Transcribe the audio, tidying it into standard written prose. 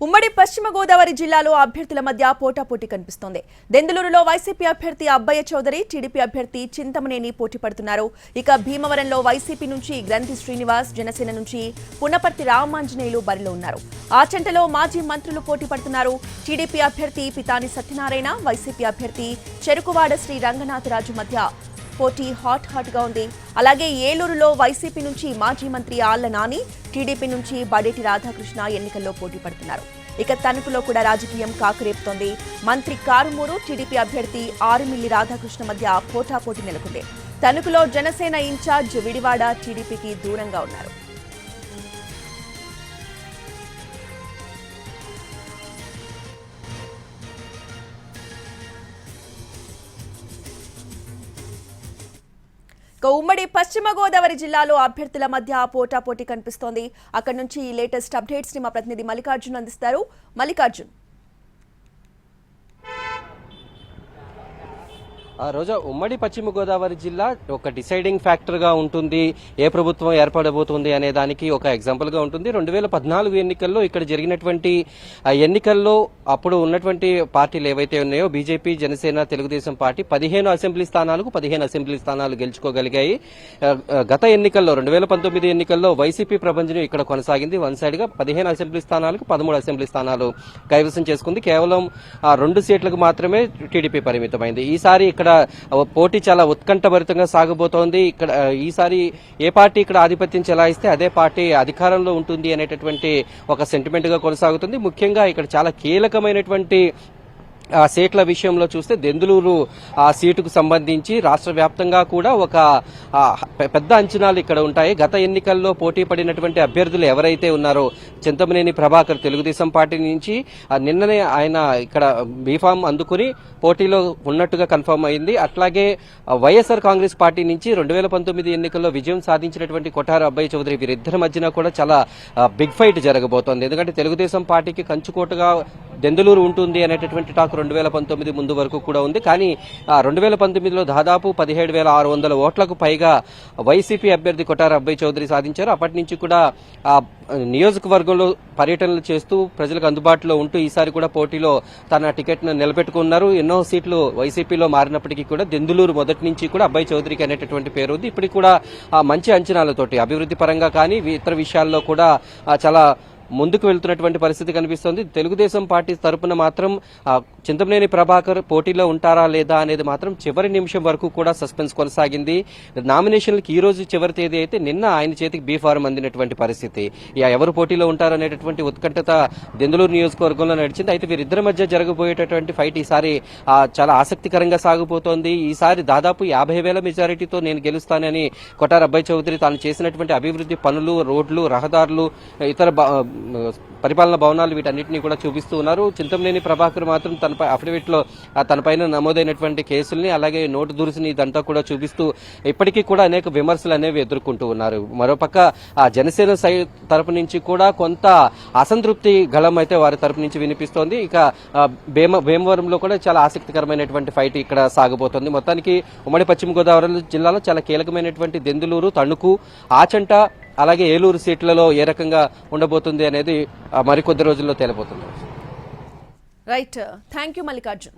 ఉమ్మడి పశ్చిమ గోదావరి జిల్లాలో అభ్యర్థుల మధ్య పోటాపోటీ కనిపిస్తోంది. దెందులూరులో వైసీపీ అభ్యర్థి అబ్బయ్య చౌదరి, టీడీపీ అభ్యర్థి చింతమనేని పోటీ పడుతున్నారు. ఇక భీమవరంలో వైసీపీ నుంచి గ్రంథి శ్రీనివాస్, జనసేన నుంచి పున్నపర్తి రామాంజనేయులు బరిలో ఉన్నారు. ఆచంటలో మాజీ మంత్రులు పోటీ పడుతున్నారు. టీడీపీ అభ్యర్థి పితాని సత్యనారాయణ, వైసీపీ అభ్యర్థి చెరుకువాడ శ్రీ రంగనాథరాజు మధ్య పోటీ హాట్ గా ఉంది. అలాగే ఏలూరులో వైసీపీ నుంచి మాజీ మంత్రి ఆళ్ల నాని, టీడీపీ నుంచి బడేటి రాధాకృష్ణ ఎన్నికల్లో పోటీ పడుతున్నారు. ఇక తణుకులో కూడా రాజకీయం కాకురేపుతోంది. మంత్రి కారుమూరు, టీడీపీ అభ్యర్థి ఆరుమిల్లి రాధాకృష్ణ మధ్య పోటాపోటీ నెలకొంది. తణుకులో జనసేన ఇన్ఛార్జ్ విడివాడ టీడీపీకి దూరంగా ఉన్నారు. ఉమ్మడి పశ్చిమ గోదావరి జిల్లాలో అభ్యర్థుల మధ్య పోటాపోటీ కనిపిస్తోంది. అక్కడి నుంచి లేటెస్ట్ అప్డేట్స్ ని మా ప్రతినిధి మల్లికార్జున్ అందిస్తారు. మల్లికార్జున్, రోజా, ఉమ్మడి పశ్చిమ గోదావరి జిల్లా ఒక డిసైడింగ్ ఫ్యాక్టర్ గా ఉంటుంది. ఏ ప్రభుత్వం ఏర్పడబోతుంది అనే దానికి ఒక ఎగ్జాంపుల్ గా ఉంటుంది. 2014 ఎన్నికల్లో ఇక్కడ జరిగినటువంటి ఎన్నికల్లో అప్పుడు ఉన్నటువంటి పార్టీలు ఏవైతే ఉన్నాయో BJP, Janasena, Telugu Desam party 15 assembly స్థానాలు గెలుచుకోగలిగాయి. గత ఎన్నికల్లో 2019 ఎన్నికల్లో వైసీపీ ప్రభంజనం ఇక్కడ కొనసాగింది. వన్ సైడ్ గా 15 అసెంబ్లీ స్థానాలకు 13 అసెంబ్లీ స్థానాలు కైవసం చేసుకుంది. కేవలం 2 సీట్లకు మాత్రమే టీడీపీ పరిమితమైంది. ఈసారి ఇక్కడ పోటీ చాలా ఉత్కంఠభరితంగా సాగబోతోంది. ఇక్కడ ఈసారి ఏ పార్టీ ఇక్కడ ఆధిపత్యం చెలాయిస్తే అదే పార్టీ అధికారంలో ఉంటుంది అనేటటువంటి ఒక సెంటిమెంట్ గా కొనసాగుతుంది. ముఖ్యంగా ఇక్కడ చాలా కీలకమైనటువంటి సీట్ల విషయంలో చూస్తే దెందులూరు సీటుకు సంబంధించి రాష్ట్ర వ్యాప్తంగా కూడా ఒక పెద్ద అంచనాలు ఇక్కడ ఉంటాయి. గత ఎన్నికల్లో పోటీ పడినటువంటి అభ్యర్థులు ఎవరైతే ఉన్నారో చింతమనేని ప్రభాకర్ తెలుగుదేశం పార్టీ నుంచి నిన్ననే ఆయన ఇక్కడ బీఫామ్ అందుకుని పోటీలో ఉన్నట్టుగా కన్ఫర్మ్ అయింది. అట్లాగే వైఎస్ఆర్ కాంగ్రెస్ పార్టీ నుంచి 2019 ఎన్నికల్లో విజయం సాధించినటువంటి కొఠారు అబ్బయ్య చౌదరి, వీరిద్దరి మధ్యన కూడా చాలా బిగ్ ఫైట్ జరగబోతోంది. ఎందుకంటే తెలుగుదేశం పార్టీకి కంచుకోటగా దెందులూరు ఉంటుంది అనేటటువంటి టాక్ 2019 ముందు వరకు కూడా ఉంది. కానీ 2019లో దాదాపు 17,600 ఓట్లకు పైగా వైసీపీ అభ్యర్థి కొఠారు అబ్బయ్య చౌదరి సాధించారు. అప్పటి నుంచి కూడా నియోజకవర్గంలో పర్యటనలు చేస్తూ ప్రజలకు అందుబాటులో ఉంటూ ఈసారి కూడా పోటీలో తన టికెట్ ను నిలబెట్టుకున్నారు. ఎన్నో సీట్లు వైసీపీలో మారినప్పటికీ కూడా దెందులూరు మొదటి నుంచి కూడా అబ్బయ్య చౌదరికి అనేటటువంటి పేరు ఉంది. ఇప్పటికి కూడా మంచి అంచనాలతోటి అభివృద్ధి పరంగా కానీ ఇతర విషయాల్లో కూడా చాలా ముందుకు వెళ్తున్నటువంటి పరిస్థితి కనిపిస్తోంది. తెలుగుదేశం పార్టీ తరపున మాత్రం చింతమనేని ప్రభాకర్ పోటీలో ఉంటారా లేదా అనేది మాత్రం చివరి నిమిషం వరకు కూడా సస్పెన్స్ కొనసాగింది. నామినేషన్లకు ఈ రోజు చివరి తేదీ అయితే నిన్న ఆయన చేతికి బీఫారం అందినటువంటి పరిస్థితి. ఎవరు పోటీలో ఉంటారనేటటువంటి ఉత్కంఠత దెందులూరు నియోజకవర్గంలో నడిచింది. అయితే వీరిద్దరి మధ్య జరగబోయేటటువంటి ఫైట్ ఈసారి చాలా ఆసక్తికరంగా సాగుపోతోంది. ఈసారి దాదాపు 50,000 మెజారిటీతో నేను గెలుస్తానని కొఠారు అబ్బయ్య చౌదరి తాను చేసినటువంటి అభివృద్ధి పనులు, రోడ్లు, రహదారులు, ఇతర పరిపాలనా భవనాలు వీటన్నిటినీ కూడా చూపిస్తూ ఉన్నారు. చింతమనేని ప్రభాకర్ మాత్రం తనపై అఫిడవిట్ లో తనపైన నమోదైనటువంటి కేసుల్ని అలాగే నోటు దురుసుని ఇదంతా కూడా చూపిస్తూ ఇప్పటికీ కూడా అనేక విమర్శలు అనేవి ఎదుర్కొంటూ ఉన్నారు. మరోపక్క జనసేన తరపు నుంచి కూడా కొంత అసంతృప్తి గళం అయితే వారి తరపు నుంచి వినిపిస్తోంది. ఇక భీమవరంలో కూడా చాలా ఆసక్తికరమైనటువంటి ఫైట్ ఇక్కడ సాగబోతోంది. మొత్తానికి ఉమ్మడి పశ్చిమ గోదావరి జిల్లాలో చాలా కీలకమైనటువంటి దెందులూరు, తణుకు, ఆచంట అలాగే ఏలూరు సీట్లలో ఏ రకంగా ఉండబోతుంది అనేది మరికొద్ది రోజుల్లో తేలబోతుంది. Right, thank you Mallikarjun.